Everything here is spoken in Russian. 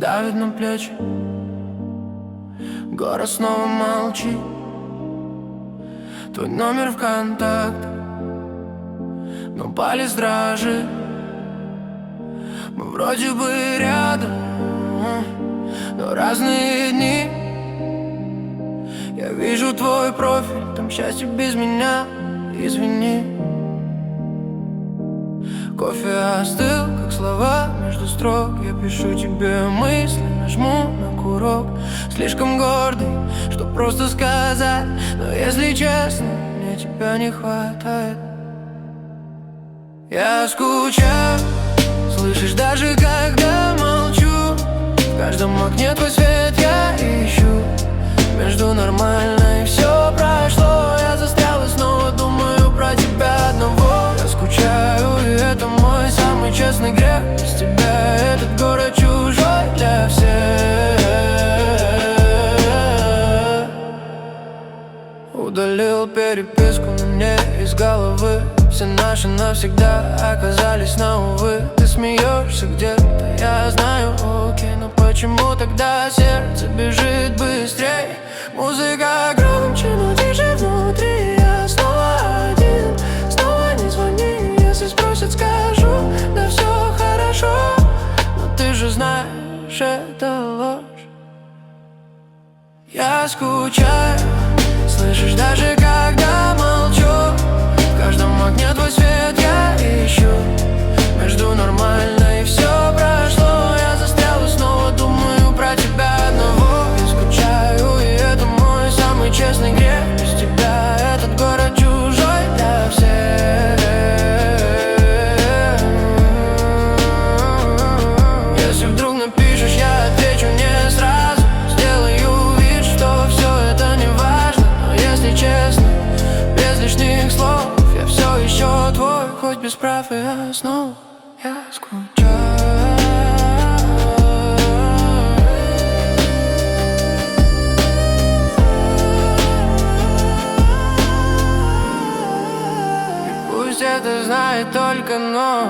давит на плечи. Город снова молчит. Твой номер в контактах, но палец дрожит. Мы вроде бы рядом, но разные дни. Я вижу твой профиль, там счастье без меня, извини. Кофе остыл, как слова между строк. Я пишу тебе мысли, нажму на курок. Слишком гордый, чтоб просто сказать, но если честно, мне тебя не хватает. Я скучаю, слышишь, даже когда молчу. В каждом окне твой свет я ищу. Между нормально и все прошло. Я застрял и снова думаю про тебя одного. Я скучаю, и это мой самый честный грех. Без тебя этот город чужой для всех. Удалил переписку, но мне из головы все наши навсегда оказались на увы. Ты смеешься где-то, я знаю, окей. Но почему тогда сердце бежит быстрей? Музыка громче, но тише внутри. Я снова один, снова не звони. Если спросят, скажу, да все хорошо. Но ты же знаешь, это ложь. Я скучаю, слышишь, даже когда молчу. В каждом окне твой свет я ищу. Между нормально и все прошло. Я застрял и снова думаю про тебя одного. Я скучаю, и это мой самый честный грех. Без тебя этот город чужой для всех. Если вдруг напишешь, я отвечу не сразу. Сделаю вид, что все это не важно. Но если честно, без лишних слов, я все еще твой, хоть без прав и основ. Я скучаю. И пусть это знает только но